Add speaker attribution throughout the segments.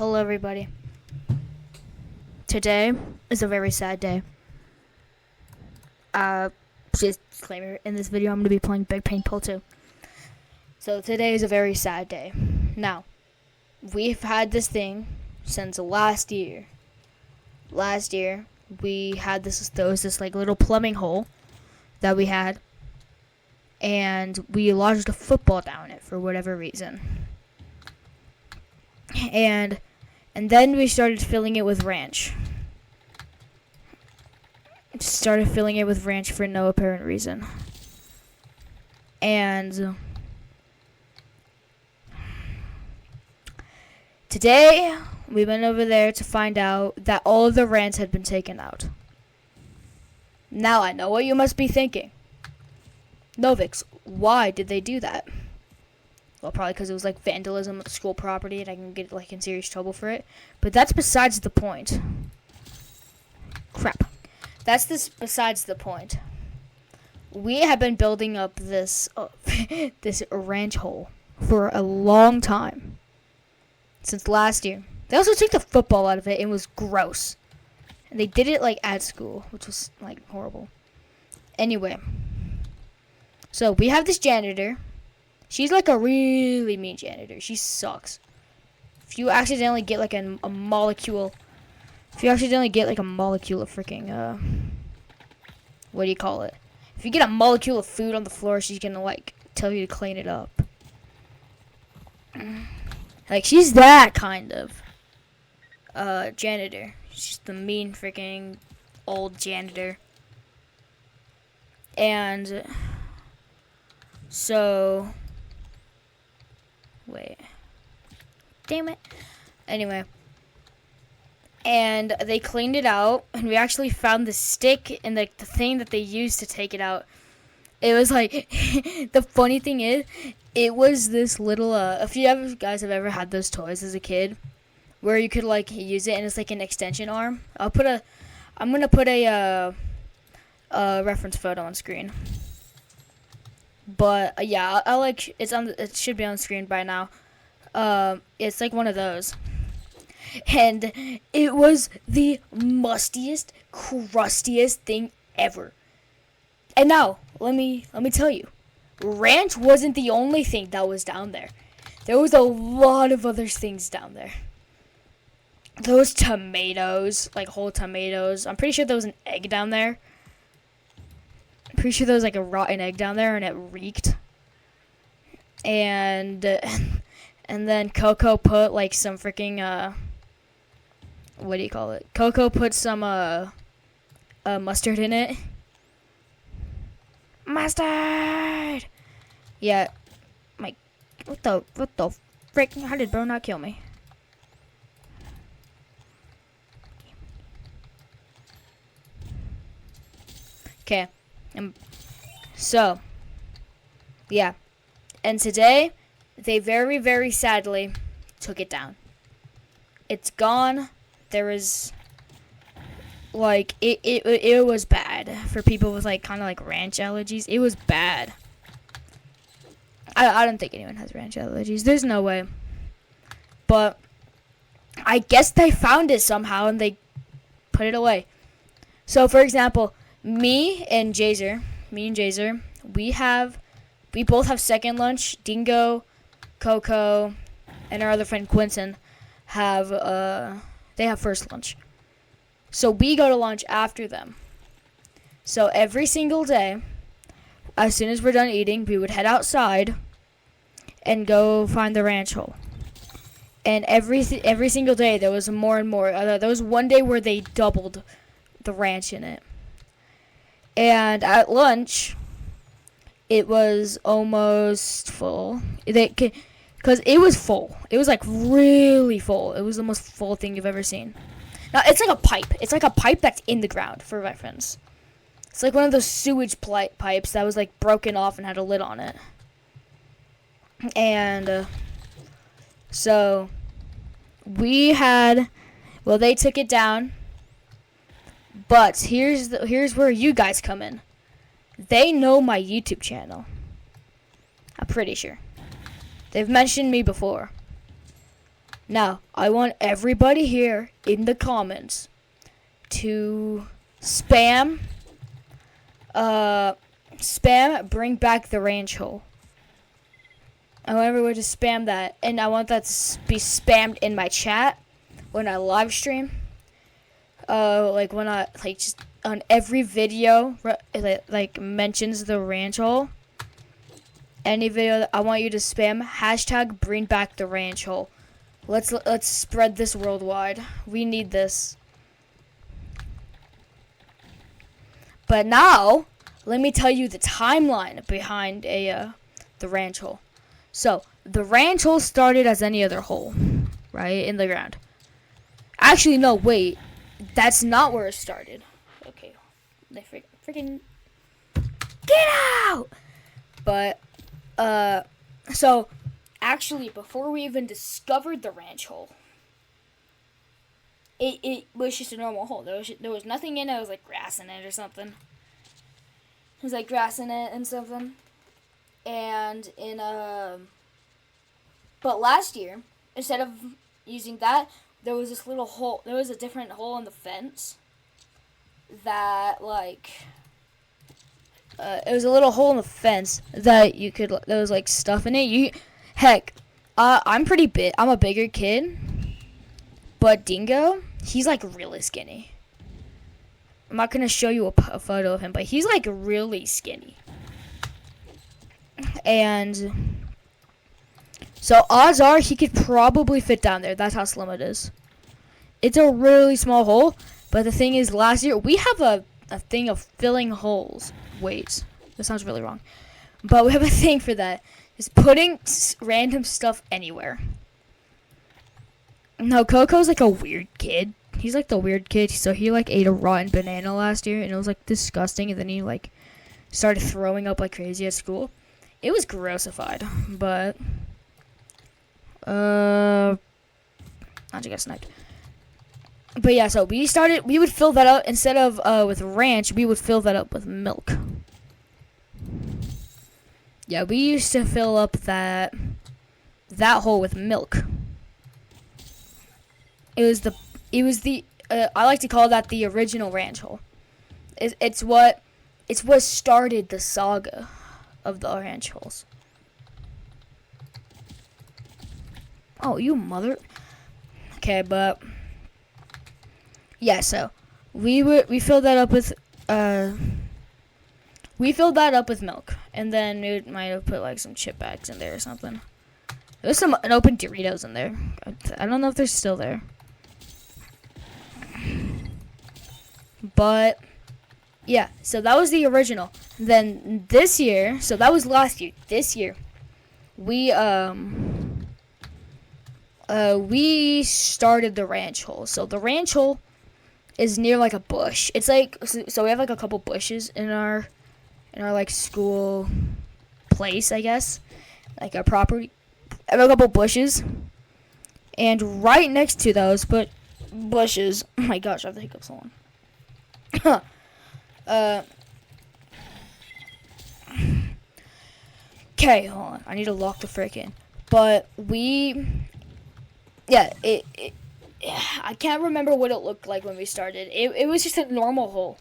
Speaker 1: Hello, everybody. Today is a very sad day. Just disclaimer, in this video I'm going to be playing Big Pain Pull 2. So today is a very sad day. Now, we've had this thing since last year. Last year, we had there was this like little plumbing hole that we had, and we lodged a football down it for whatever reason. And then we started filling it with ranch. Started filling it with ranch for no apparent reason. And today, we went over there to find out that all of the ranch had been taken out. Now I know what you must be thinking. Novix, why did they do that? Well, probably because it was like vandalism of school property and I can get like in serious trouble for it. But that's besides the point. Crap. Besides the point. We have been building up this this ranch hole for a long time. Since last year. They also took the football out of it and it was gross. And they did it like at school, which was like horrible. Anyway. So we have this janitor. She's like a really mean janitor. She sucks. If you accidentally get like a molecule. If you accidentally get like a molecule of freaking, what do you call it? If you get a molecule of food on the floor, she's gonna like tell you to clean it up. Like she's that kind of janitor. She's the mean freaking old janitor. And so wait. Damn it. Anyway. And they cleaned it out, and we actually found the stick and the thing that they used to take it out. It was like, the funny thing is, it was this little, if you guys have ever had those toys as a kid, where you could like use it and it's like an extension arm. I'm gonna put a reference photo on screen. But yeah, it should be on screen by now. It's like one of those. And it was the mustiest, crustiest thing ever. And now, let me tell you, ranch wasn't the only thing that was down there. There was a lot of other things down there. Those tomatoes, like whole tomatoes. I'm pretty sure there was an egg down there. I'm pretty sure there was like a rotten egg down there and it reeked. And then Coco put like some freaking what do you call it? Coco put some mustard in it. Mustard. Yeah. What the frick? How did bro not kill me? Okay. So, yeah. And today, they very, very sadly took it down. It's gone. There was, like, it was bad for people with, like, kind of, like, ranch allergies. It was bad. I don't think anyone has ranch allergies. There's no way. But I guess they found it somehow and they put it away. So, for example, me and Jazer, we both have second lunch. Dingo, Coco, and our other friend Quinton they have first lunch. So we go to lunch after them. So every single day, as soon as we're done eating, we would head outside and go find the ranch hole. And every single day, there was more and more. There was one day where they doubled the ranch in it. And at lunch, it was almost full. Because it was full. It was like really full. It was the most full thing you've ever seen. Now, it's like a pipe. It's like a pipe that's in the ground, for reference. It's like one of those sewage pipes that was like broken off and had a lid on it. And so they took it down. But here's where you guys come in. They know my YouTube channel. I'm pretty sure. They've mentioned me before. Now, I want everybody here in the comments to spam bring back the ranch hole. I want everyone to spam that, and I want that to be spammed in my chat when I live stream. Like when I just on every video like mentions the ranch hole. Any video, I want you to spam hashtag bring back the ranch hole. Let's spread this worldwide. We need this. But now, let me tell you the timeline behind the ranch hole. So, the ranch hole started as any other hole, right, in the ground. Actually, no, wait. That's not where it started. Okay, they freaking get out! But, so, actually, before we even discovered the ranch hole, it was just a normal hole. There was nothing in it. It was like grass in it or something. It was like grass in it and something. And but last year, instead of using that, there was this little hole. There was a different hole in the fence that, like, it was a little hole in the fence that you could, there was, like, stuff in it. I'm pretty big. I'm a bigger kid. But Dingo, he's, like, really skinny. I'm not going to show you a photo of him, but he's, like, really skinny. And so odds are he could probably fit down there. That's how slim it is. It's a really small hole, but the thing is, last year, we have a thing of filling holes. Wait, that sounds really wrong. But we have a thing for that. It's putting random stuff anywhere. Now, Coco's like a weird kid. He's like the weird kid. So he like ate a rotten banana last year, and it was like disgusting. And then he like started throwing up like crazy at school. It was grossified, but I just got sniped. But yeah, so we would fill that up instead of with ranch. We would fill that up with milk. Yeah, we used to fill up that hole with milk. It was the I like to call that the original ranch hole. It's what started the saga of the ranch holes. Oh, you mother. Okay, but yeah, so we filled that up with milk, and then we might have put like some chip bags in there or something. There's some unopened Doritos in there. I don't know if they're still there. But yeah, so that was the original. Then this year, so that was last year. This year, we started the ranch hole. So the ranch hole is near like a bush. It's like, so we have like a couple bushes in our like school place, I guess, like our property. I have a couple bushes, and right next to those bushes. Oh my gosh, I have the hiccups on. Okay, hold on. I need to lock the frick in. But I can't remember what it looked like when we started. It was just a normal hole.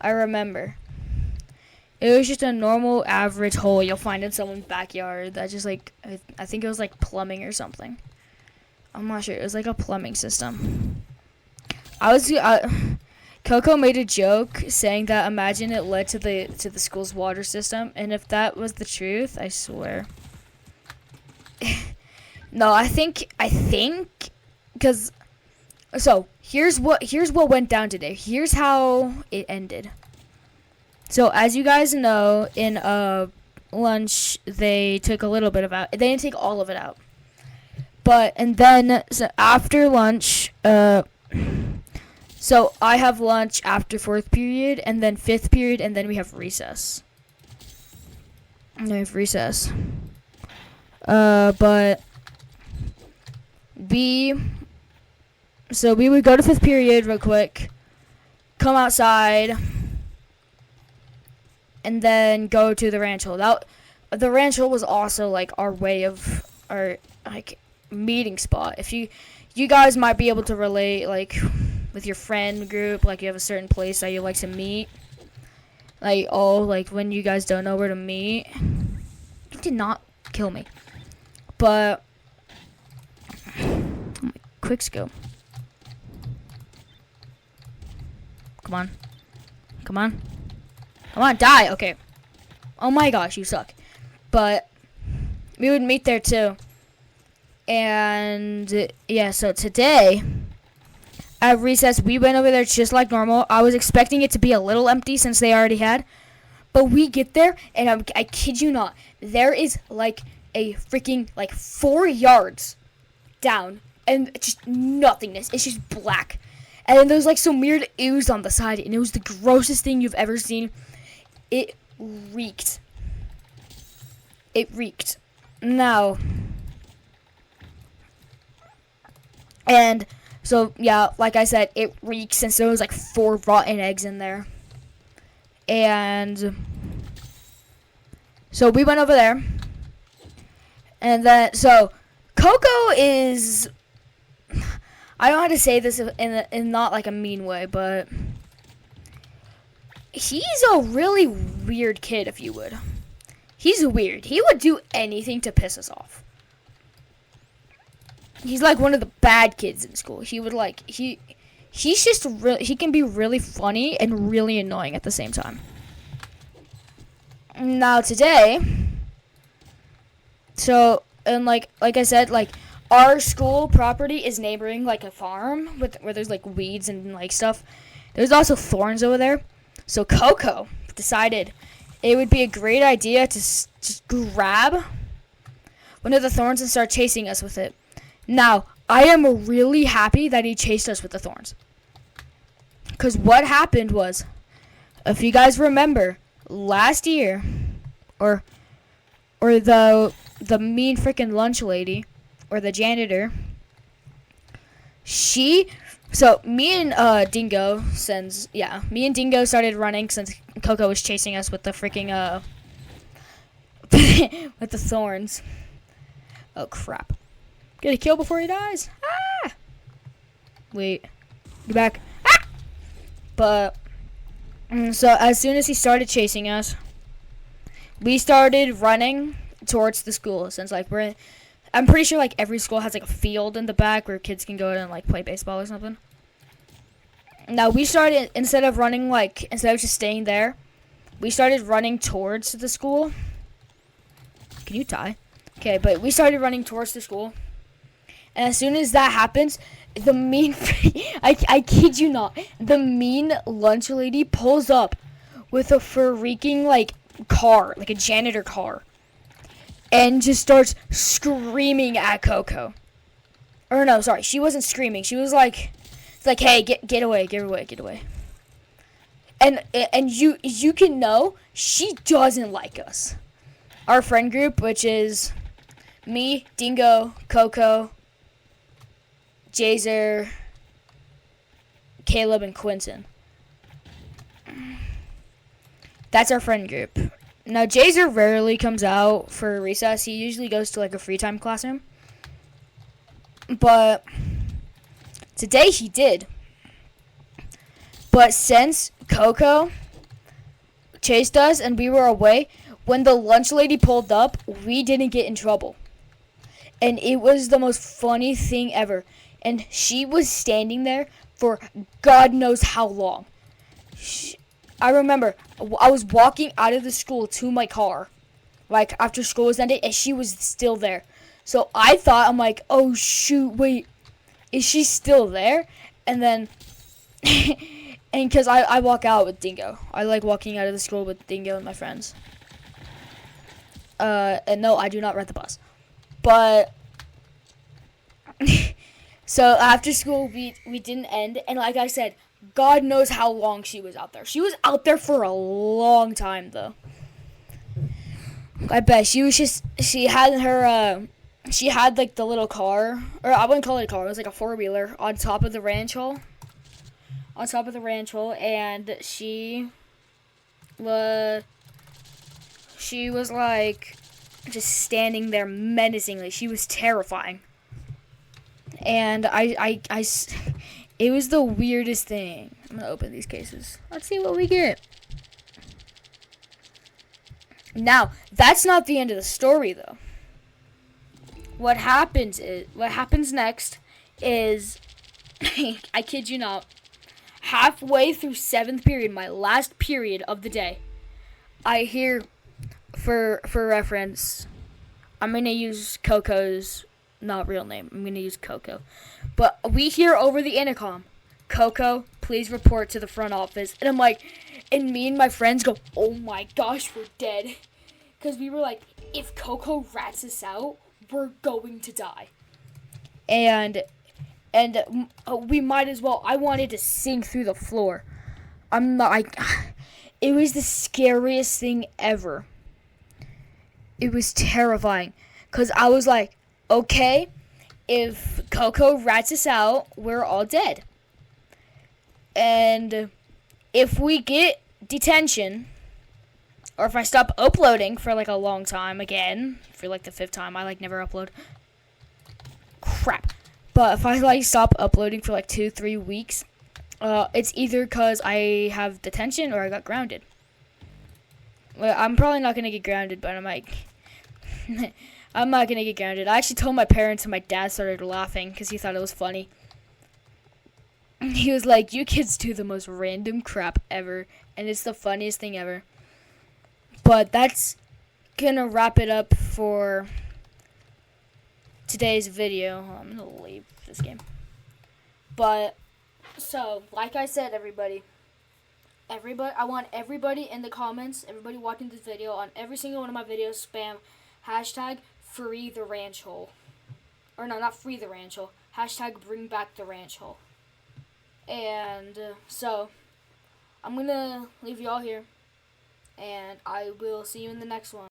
Speaker 1: I remember. It was just a normal average hole you'll find in someone's backyard. That just like, I think it was like plumbing or something. I'm not sure. It was like a plumbing system. Coco made a joke saying that imagine it led to the school's water system, and if that was the truth, I swear. No, I think because so here's what went down today. Here's how it ended. So as you guys know, in lunch they took a little bit of out. They didn't take all of it out. And then so after lunch, so I have lunch after 4th period, and then 5th period, and then we have recess. And I have recess. But so we would go to 5th period real quick, come outside, and then go to the ranch hole. The ranch hole was also like our way of meeting spot. If you guys might be able to relate, like with your friend group, like you have a certain place that you like to meet. Like like when you guys don't know where to meet. You did not kill me. But quick skill. Come on. Come on. Come on, die. Okay. Oh my gosh, you suck. But we would meet there too. And yeah, so today at recess we went over there just like normal. I was expecting it to be a little empty since they already had. But we get there and I kid you not, there is like a freaking like 4 yards down and just nothingness. It's just black. And then there's like some weird ooze on the side, and it was the grossest thing you've ever seen. It reeked. It reeked. Now, and so yeah, like I said, it reeks since there was like 4 rotten eggs in there. And so we went over there, and then so Coco is, I don't know how to say this in not like a mean way, but he's a really weird kid, if you would. He's weird. He would do anything to piss us off. He's like one of the bad kids in school. He would like he's just he can be really funny and really annoying at the same time. Now today, so and like I said, like our school property is neighboring like a farm where there's like weeds and like stuff. There's also thorns over there. So Coco decided it would be a great idea to just grab one of the thorns and start chasing us with it. Now, I am really happy that he chased us with the thorns. Because what happened was, if you guys remember, last year, or the mean freaking lunch lady, or the janitor, so me and Dingo started running since Coco was chasing us with the freaking with the thorns. Oh crap. Get a kill before he dies. Ah! Wait. Get back. Ah! But so as soon as he started chasing us, we started running towards the school, since like I'm pretty sure like every school has like a field in the back where kids can go and like play baseball or something. Now we started, instead of just staying there, we started running towards the school. Can you die? Okay, but we started running towards the school. And as soon as that happens, the mean, I kid you not, the mean lunch lady pulls up with a freaking like car, like a janitor car, and just starts screaming at Coco. Or no, sorry, she wasn't screaming. She was like, it's like, hey, get away, get away, get away. And you can know she doesn't like us. Our friend group, which is me, Dingo, Coco, Jazer, Caleb, and Quinton. That's our friend group. Now, Jazer rarely comes out for recess. He usually goes to like a free time classroom. But today he did. But since Coco chased us and we were away, when the lunch lady pulled up, we didn't get in trouble. And it was the most funny thing ever. And she was standing there for God knows how long. I remember I was walking out of the school to my car, like after school was ended, and she was still there. So I thought, I'm like, oh shoot, wait, is she still there? And then, and because I walk out with Dingo. I like walking out of the school with Dingo and my friends. And no, I do not rent the bus. But so after school, we didn't end, and like I said, God knows how long she was out there. She was out there for a long time, though. I bet she had like the little car, or I wouldn't call it a car. It was like a 4-wheeler on top of the ranch hole. And she was like just standing there menacingly. She was terrifying. And it was the weirdest thing. I'm gonna open these cases. Let's see what we get. Now, that's not the end of the story, though. What happens next is, I kid you not, halfway through 7th period, my last period of the day, I hear, for reference, I'm going to use Coco's not real name. I'm going to use Coco. But we hear over the intercom, Coco, please report to the front office. And I'm like, and me and my friends go, oh my gosh, we're dead. Because we were like, if Coco rats us out, we're going to die. And we might as well. I wanted to sink through the floor. It was the scariest thing ever. It was terrifying. Because I was like, okay, if Coco rats us out, we're all dead. And if we get detention, or if I stop uploading for like a long time again, for like the 5th time, I like never upload. Crap. But if I like stop uploading for like 2-3 weeks, it's either because I have detention or I got grounded. Well, I'm probably not going to get grounded, but I'm like, I'm not going to get grounded. I actually told my parents and my dad started laughing because he thought it was funny. He was like, you kids do the most random crap ever, and it's the funniest thing ever. But that's going to wrap it up for today's video. I'm going to leave this game. But, so, like I said, everybody, I want everybody in the comments, everybody watching this video, on every single one of my videos, spam hashtag free the ranch hole. Or no, not free the ranch hole. Hashtag bring back the ranch hole. And so, I'm going to leave you all here. And I will see you in the next one.